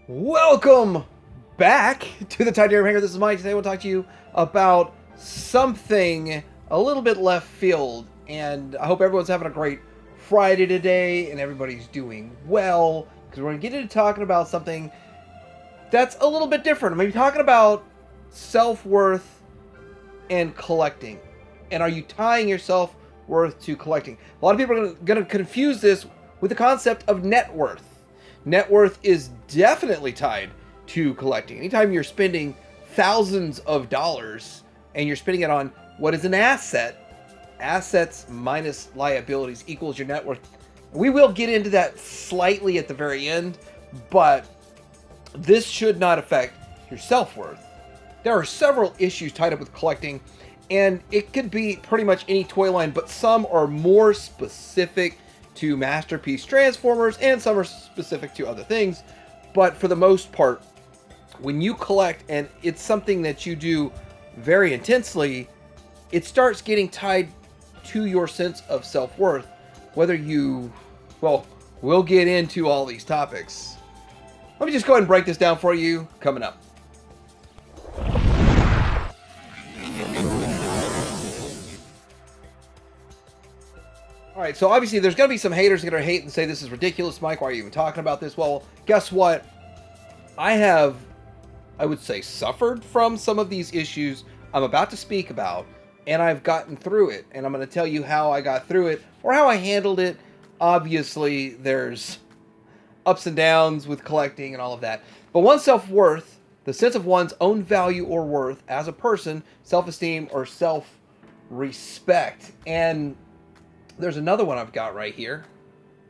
Welcome back to the Titanium Hangar. This is Mike. Today I want to talk to you about something a little bit left field. And I hope everyone's having a great Friday today and everybody's doing well. Because we're going to get into talking about something that's a little bit different. I'm going to be talking about self-worth and collecting. And are you tying your self-worth to collecting? A lot of people are going to confuse this with the concept of net worth. Net worth is definitely tied to collecting. Anytime you're spending thousands of dollars and you're spending it on what is an asset, assets minus liabilities equals your net worth. We will get into that slightly at the very end, but this should not affect your self-worth. There are several issues tied up with collecting, and it could be pretty much any toy line, but some are more specific to Masterpiece Transformers, and some are specific to other things. But for the most part, when you collect, and it's something that you do very intensely, it starts getting tied to your sense of self-worth. Whether you, well, we'll get into all these topics. Let me just go ahead and break this down for you coming up. All right, so obviously there's going to be some haters that are going to hate and say this is ridiculous, Mike. Why are you even talking about this? Well, guess what? I would say, suffered from some of these issues I'm about to speak about, and I've gotten through it. And I'm going to tell you how I got through it or how I handled it. Obviously, there's ups and downs with collecting and all of that. But one's self-worth, the sense of one's own value or worth as a person, self-esteem or self-respect. And there's another one I've got right here.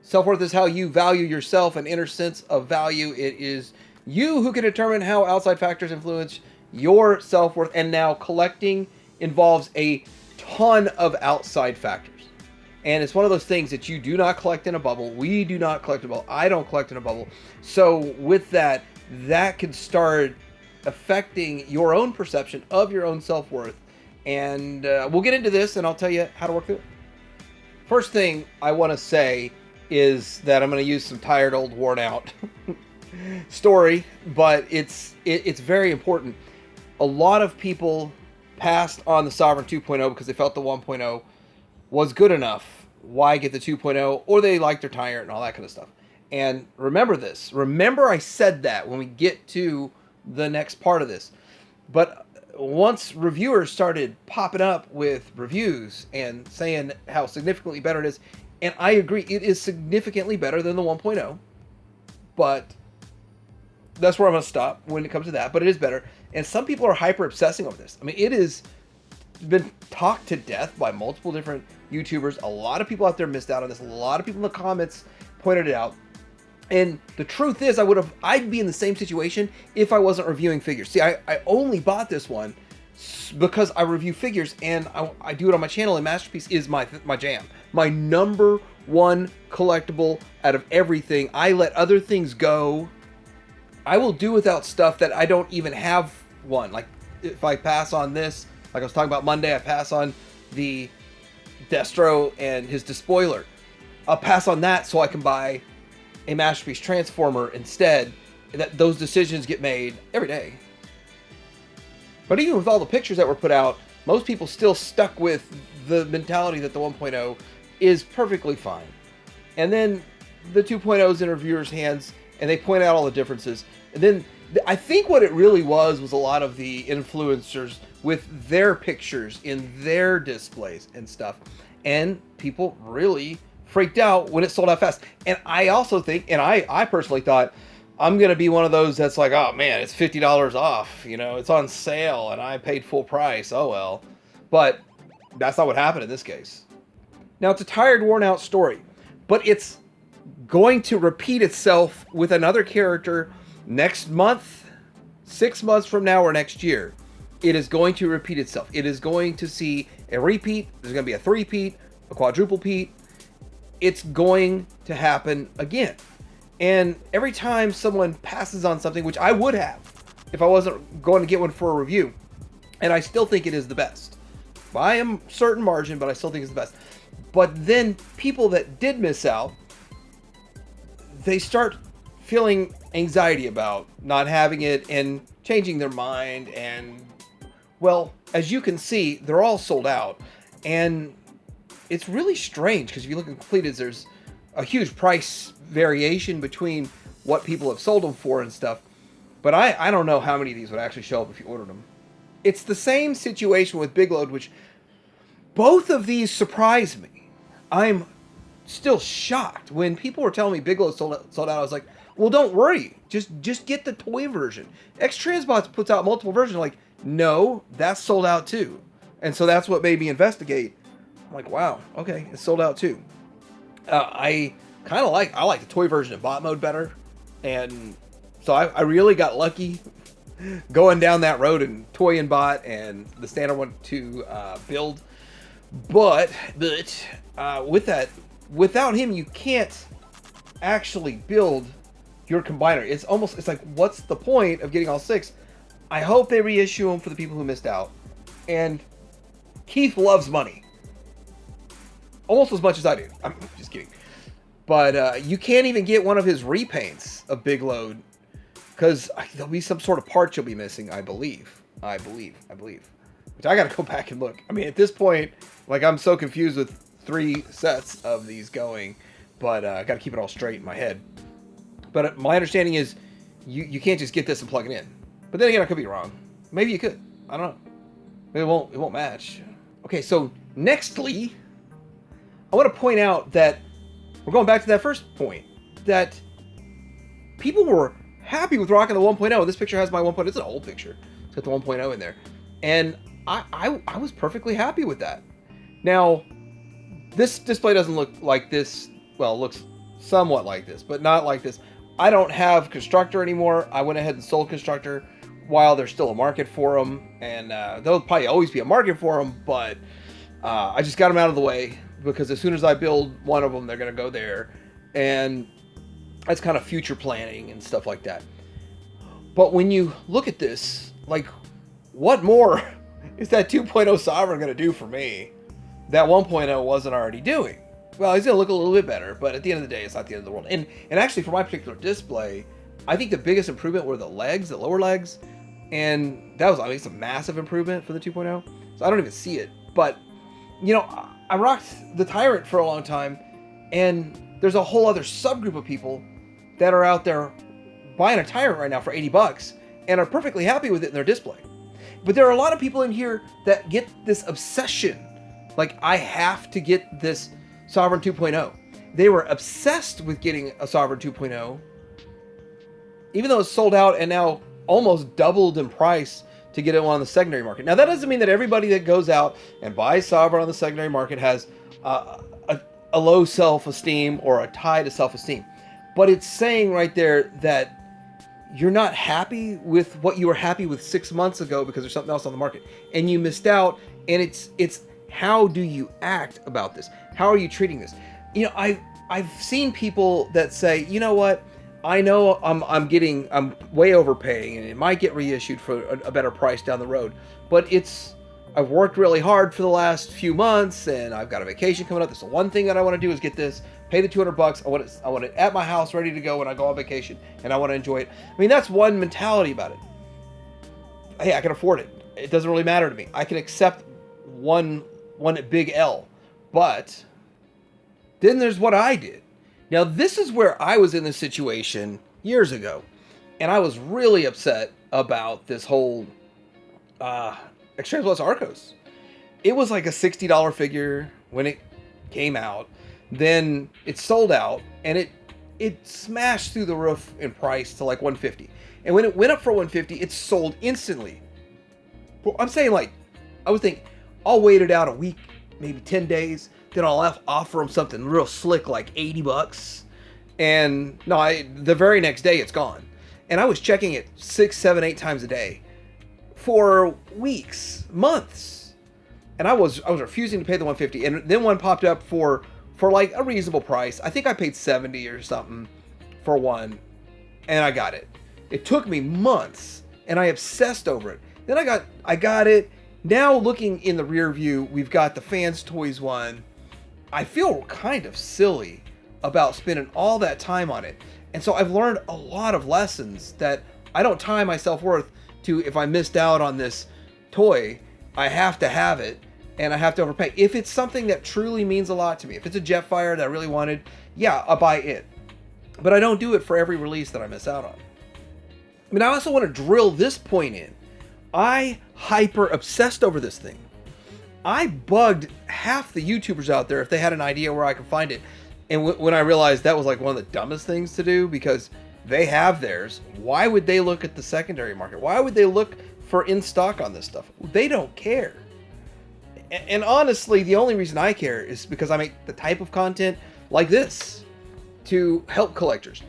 Self-worth is how you value yourself, an inner sense of value. It is you who can determine how outside factors influence your self-worth. And now collecting involves a ton of outside factors. And it's one of those things that you do not collect in a bubble. We do not collect in a bubble. I don't collect in a bubble. So with that, that can start affecting your own perception of your own self-worth. And we'll get into this and I'll tell you how to work through it. First thing I want to say is that I'm going to use some tired, old, worn out story, but it's very important. A lot of people passed on the Sovereign 2.0 because they felt the 1.0 was good enough. Why get the 2.0? Or they liked their tire and all that kind of stuff. And remember this. Remember I said that when we get to the next part of this. But once reviewers started popping up with reviews and saying how significantly better it is, and I agree, it is significantly better than the 1.0, but that's where I'm going to stop when it comes to that, but it is better. And some people are hyper obsessing over this. I mean, it has been talked to death by multiple different YouTubers. A lot of people out there missed out on this. A lot of people in the comments pointed it out. And the truth is, I'd be in the same situation if I wasn't reviewing figures. See, I only bought this one because I review figures, and I do it on my channel, and Masterpiece is my jam. My number one collectible out of everything. I let other things go. I will do without stuff that I don't even have one. Like, if I pass on this, like I was talking about Monday, I pass on the Destro and his Despoiler. I'll pass on that so I can buy a Masterpiece Transformer instead. Those decisions get made every day. But even with all the pictures that were put out, most people still stuck with the mentality that the 1.0 is perfectly fine. And then the 2.0 is in reviewers' hands, and they point out all the differences. And then I think what it really was a lot of the influencers with their pictures in their displays and stuff. And people really freaked out when it sold out fast. And I also think, and I personally thought, I'm going to be one of those that's like, oh man, it's $50 off, it's on sale and I paid full price. Oh well. But that's not what happened in this case. Now, it's a tired, worn out story, but it's going to repeat itself with another character next month, 6 months from now, or next year. It is going to repeat itself. It is going to see a repeat. There's going to be a three-peat, a quadruple-peat. It's going to happen again. And every time someone passes on something, which I would have if I wasn't going to get one for a review, and I still think it is the best. By a certain margin, but I still think it's the best. But then people that did miss out, they start feeling anxiety about not having it and changing their mind. And, well, as you can see, they're all sold out. And it's really strange because if you look at completed, there's a huge price variation between what people have sold them for and stuff. But I don't know how many of these would actually show up if you ordered them. It's the same situation with Big Load, which both of these surprise me. I'm still shocked. When people were telling me Big Load sold out, I was like, well, don't worry. Just get the toy version. X-Transbots puts out multiple versions. Like, no, that's sold out too. And so that's what made me investigate. I'm like, wow, okay, it's sold out too. I like the toy version in bot mode better. And so I really got lucky going down that road and toy and bot, and the standard one to build. But with that, without him, you can't actually build your combiner. It's like, what's the point of getting all 6? I hope they reissue them for the people who missed out. And Keith loves money. Almost as much as I do. I'm just kidding. But you can't even get one of his repaints of Big Load because there'll be some sort of part you'll be missing, I believe. Which I got to go back and look. I mean, at this point, like, I'm so confused with 3 sets of these going, but I got to keep it all straight in my head. But my understanding is you can't just get this and plug it in. But then again, I could be wrong. Maybe you could. I don't know. It won't match. Okay, so nextly, I want to point out that we're going back to that first point, that people were happy with rocking the 1.0. This picture has my 1.0. It's an old picture. It's got the 1.0 in there. And I was perfectly happy with that. Now, this display doesn't look like this. Well, it looks somewhat like this, but not like this. I don't have Constructor anymore. I went ahead and sold Constructor while there's still a market for them. And there'll probably always be a market for them, but I just got them out of the way because as soon as I build one of them, they're going to go there. And that's kind of future planning and stuff like that. But when you look at this, like, what more is that 2.0 Sovereign going to do for me that 1.0 wasn't already doing? Well, he's going to look a little bit better, but at the end of the day, it's not the end of the world. And actually, for my particular display, I think the biggest improvement were the legs, the lower legs. And that was, I mean, it's a massive improvement for the 2.0. So I don't even see it. But, you know, I rocked the Tyrant for a long time. And there's a whole other subgroup of people that are out there buying a Tyrant right now for $80 and are perfectly happy with it in their display. But there are a lot of people in here that get this obsession. Like, I have to get this Sovereign 2.0. They were obsessed with getting a Sovereign 2.0, even though it's sold out and now almost doubled in price to get it on the secondary market. Now, that doesn't mean that everybody that goes out and buys Sovereign on the secondary market has a low self-esteem or a tie to self-esteem. But it's saying right there that you're not happy with what you were happy with 6 months ago because there's something else on the market. And you missed out, and it's how do you act about this? How are you treating this? You know, I've seen people that say, you know what? I know I'm way overpaying, and it might get reissued for a better price down the road. But I've worked really hard for the last few months, and I've got a vacation coming up. That's the one thing that I want to do is get this, pay the $200. I want it at my house, ready to go when I go on vacation, and I want to enjoy it. I mean, that's one mentality about it. Hey, I can afford it. It doesn't really matter to me. I can accept one big L, but then there's what I did. Now, this is where I was in this situation years ago, and I was really upset about this whole X-Trans Plus Arcos. It was like a $60 figure when it came out. Then it sold out, and it smashed through the roof in price to like $150. And when it went up for $150, it sold instantly. I'm saying, like, I would think I'll wait it out a week, maybe 10 days. Then I'll offer them something real slick like $80. And no, the very next day it's gone. And I was checking it 6, 7, 8 times a day for weeks, months. And I was refusing to pay the $150. And then one popped up for like a reasonable price. I think I paid $70 or something for one, and I got it. It took me months, and I obsessed over it. Then I got it. Now looking in the rear view, we've got the Fans Toys one. I feel kind of silly about spending all that time on it. And so I've learned a lot of lessons that I don't tie my self-worth to if I missed out on this toy, I have to have it and I have to overpay. If it's something that truly means a lot to me, if it's a Jetfire that I really wanted, yeah, I'll buy it. But I don't do it for every release that I miss out on. I mean, I also want to drill this point in. I hyper obsessed over this thing. I bugged half the YouTubers out there if they had an idea where I could find it. And when I realized that was like one of the dumbest things to do, because they have theirs, why would they look at the secondary market? Why would they look for in stock on this stuff? They don't care. And honestly, the only reason I care is because I make the type of content like this to help collectors.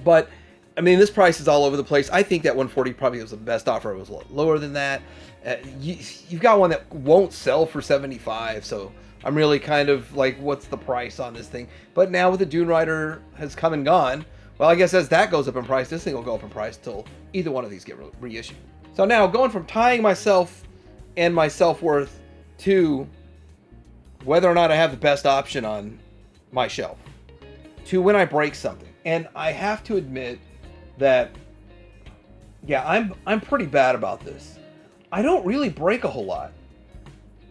But I mean, this price is all over the place. I think that 140 probably was the best offer. It was a lot lower than that. You've got one that won't sell for 75, so I'm really kind of like, what's the price on this thing? But now with the Dune Rider has come and gone, well, I guess as that goes up in price, this thing will go up in price till either one of these get reissued. So now going from tying myself and my self-worth to whether or not I have the best option on my shelf, to when I break something. And I have to admit that, yeah, I'm pretty bad about this. I don't really break a whole lot.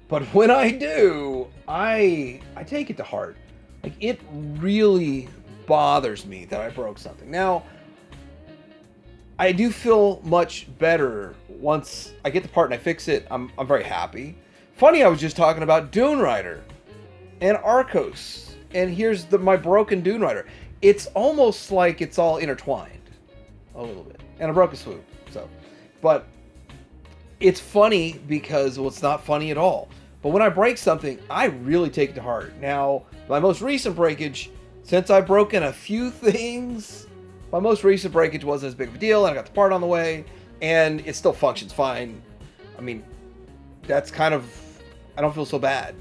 But when I do, I take it to heart. Like, it really bothers me that I broke something. Now, I do feel much better once I get the part and I fix it. I'm very happy. Funny, I was just talking about Dune Rider and Arcos, and here's my broken Dune Rider. It's almost like it's all intertwined a little bit. And I broke a swoop, so. But it's funny because, well, it's not funny at all. But when I break something, I really take it to heart. Now, my most recent breakage, since I've broken a few things, my most recent breakage wasn't as big of a deal, and I got the part on the way, and it still functions fine. I mean, that's kind of, I don't feel so bad.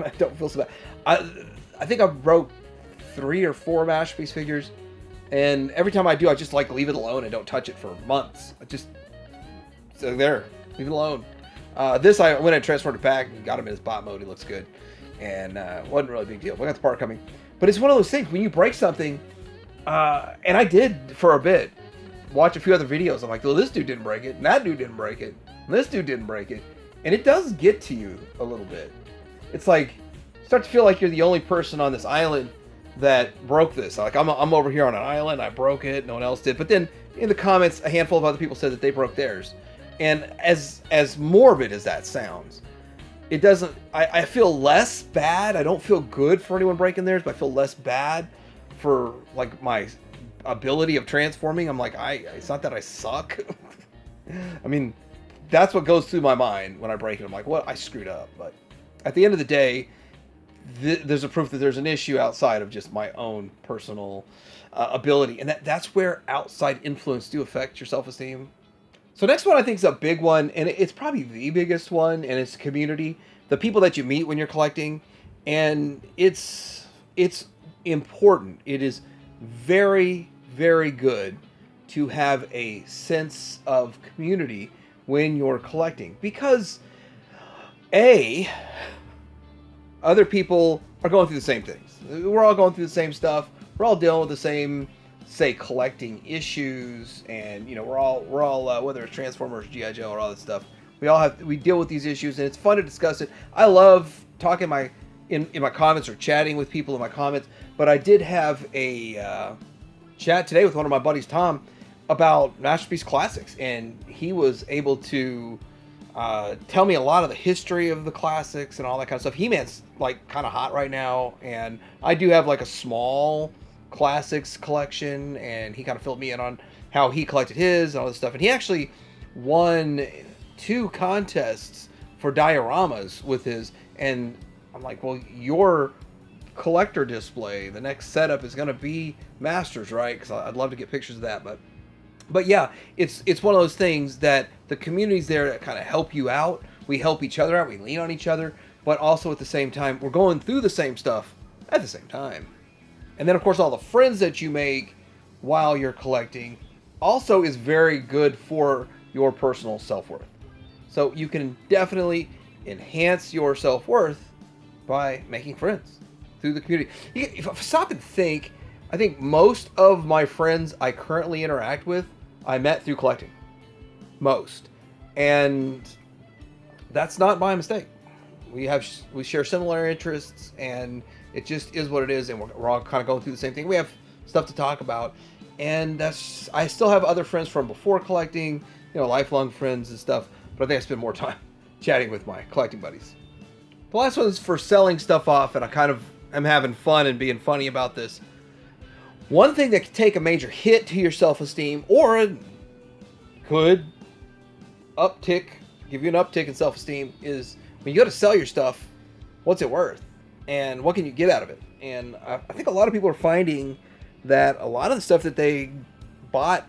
I don't feel so bad. I think I broke 3 or 4 Masterpiece figures, and every time I do, I just like leave it alone and don't touch it for months. I just, so there, leave it alone. This, I went and transferred it back and got him in his bot mode. He looks good, and wasn't really a big deal. We got the part coming, but it's one of those things when you break something, and I did for a bit watch a few other videos. I'm like, well, this dude didn't break it, and that dude didn't break it, and this dude didn't break it, and it does get to you a little bit. It's like you start to feel like you're the only person on this island that broke this. Like, I'm over here on an island, I broke it, no one else did. But then in the comments, a handful of other people said that they broke theirs. And as morbid as that sounds, it doesn't, I feel less bad. I don't feel good for anyone breaking theirs, but I feel less bad for like my ability of transforming. I'm like, it's not that I suck. I mean, that's what goes through my mind when I break it. I'm like, what? I screwed up. But at the end of the day, there's a proof that there's an issue outside of just my own personal ability. And that's where outside influence do affect your self-esteem. So next one I think is a big one, and it's probably the biggest one, and it's community. The people that you meet when you're collecting, and it's important. It is very, very good to have a sense of community when you're collecting, because other people are going through the same things. We're all going through the same stuff. We're all dealing with the same, say, collecting issues, and you know, we're all whether it's Transformers, G.I. Joe, or all that stuff, we deal with these issues, and it's fun to discuss it. I love talking in my comments or chatting with people in my comments. But I did have a chat today with one of my buddies, Tom, about Masterpiece Classics, and he was able to tell me a lot of the history of the classics and all that kind of stuff. He-Man's like kind of hot right now, and I do have like a small classics collection, and he kind of filled me in on how he collected his and all this stuff. And he actually won 2 contests for dioramas with his, and I'm like, well, your collector display, the next setup is going to be Masters, right? Because I'd love to get pictures of that. But yeah, it's one of those things that the community's there to kind of help you out. We help each other out, we lean on each other, but also at the same time, we're going through the same stuff at the same time. And then, of course, all the friends that you make while you're collecting also is very good for your personal self-worth. So you can definitely enhance your self-worth by making friends through the community. If I stop and think, I think most of my friends I currently interact with, I met through collecting. Most. And that's not by mistake. We share similar interests, and it just is what it is, and we're all kind of going through the same thing. We have stuff to talk about, and I still have other friends from before collecting, lifelong friends and stuff, but I think I spend more time chatting with my collecting buddies. The last one is for selling stuff off, and I kind of am having fun and being funny about this. One thing that could take a major hit to your self-esteem, or could give you an uptick in self-esteem, is when you go to sell your stuff, what's it worth? And what can you get out of it? And I think a lot of people are finding that a lot of the stuff that they bought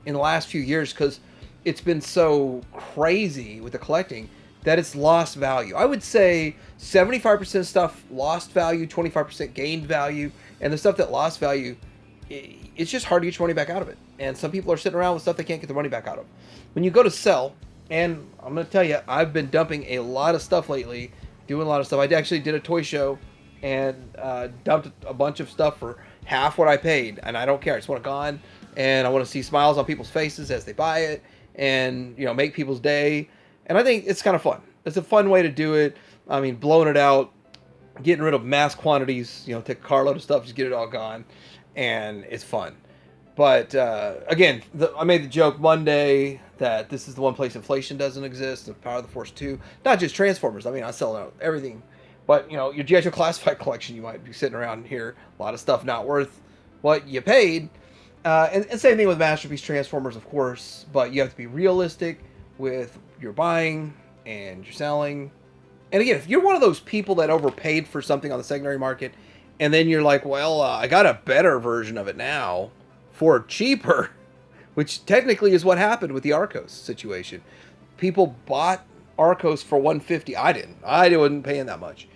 in the last few years, because it's been so crazy with the collecting, that it's lost value. I would say 75% stuff lost value, 25% gained value, and the stuff that lost value, it's just hard to get your money back out of it. And some people are sitting around with stuff they can't get their money back out of. When you go to sell, and I'm going to tell you, I've been dumping a lot of stuff lately, doing a lot of stuff. I actually did a toy show and dumped a bunch of stuff for half what I paid, and I don't care. I just want it gone, and I want to see smiles on people's faces as they buy it, and make people's day. And I think it's kind of fun. It's a fun way to do it. I mean, blowing it out, getting rid of mass quantities, take a carload of stuff, just get it all gone, and it's fun. But again, I made the joke Monday that this is the one place inflation doesn't exist, the Power of the Force 2. Not just Transformers. I mean, I sell out everything. But, your G.I. Joe Classified collection, you might be sitting around here, a lot of stuff not worth what you paid. And same thing with Masterpiece Transformers, of course. But you have to be realistic with your buying and your selling. And again, if you're one of those people that overpaid for something on the secondary market, and then you're like, well, I got a better version of it now for cheaper, which technically is what happened with the Arcos situation. People bought Arcos for $150. I didn't. I wasn't paying that much.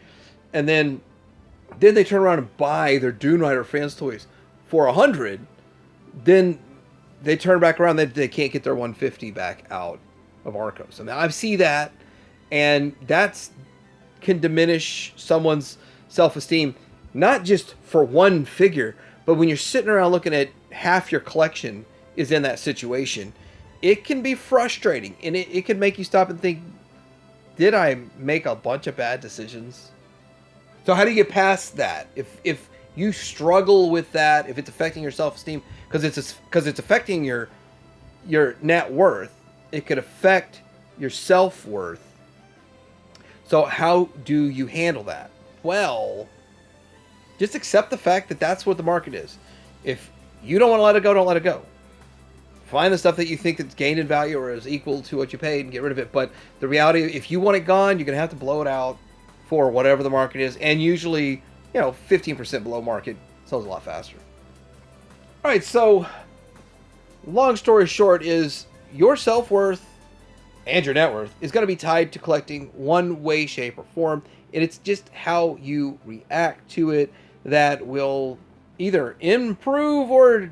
And then they turn around and buy their Dune Rider fans toys for $100. Then they turn back around, they can't get their $150 back out of Arcos. I mean, I see that, and that can diminish someone's self-esteem, not just for one figure, but when you're sitting around looking at half your collection is in that situation, it can be frustrating, and it can make you stop and think, did I make a bunch of bad decisions? So how do you get past that? If you struggle with that, if it's affecting your self-esteem, because it's affecting your net worth, it could affect your self-worth. So how do you handle that? Well, just accept the fact that that's what the market is. If you don't want to let it go, don't let it go. Find the stuff that you think that's gained in value or is equal to what you paid and get rid of it. But the reality, if you want it gone, you're going to have to blow it out for whatever the market is. And usually, 15% below market sells a lot faster. All right, so long story short is your self-worth and your net worth is going to be tied to collecting one way, shape, or form. And it's just how you react to it that will either improve or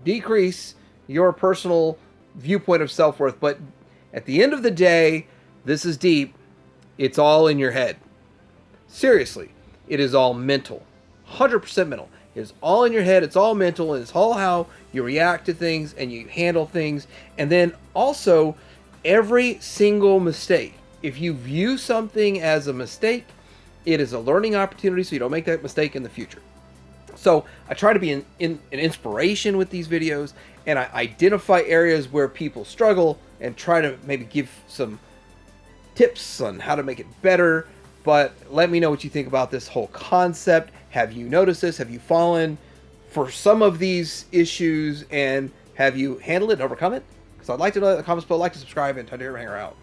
decrease your personal viewpoint of self-worth. But at the end of the day, this is deep. It's all in your head. Seriously, it is all mental. 100% mental. It is all in your head. It's all mental. And it's all how you react to things and you handle things. And then also, every single mistake. If you view something as a mistake, it is a learning opportunity so you don't make that mistake in the future. So I try to be an inspiration with these videos, and I identify areas where people struggle and try to maybe give some tips on how to make it better. But let me know what you think about this whole concept. Have you noticed this? Have you fallen for some of these issues, and have you handled it and overcome it? Because I'd like to know that in the comments below. Like to subscribe, and time to hang her out.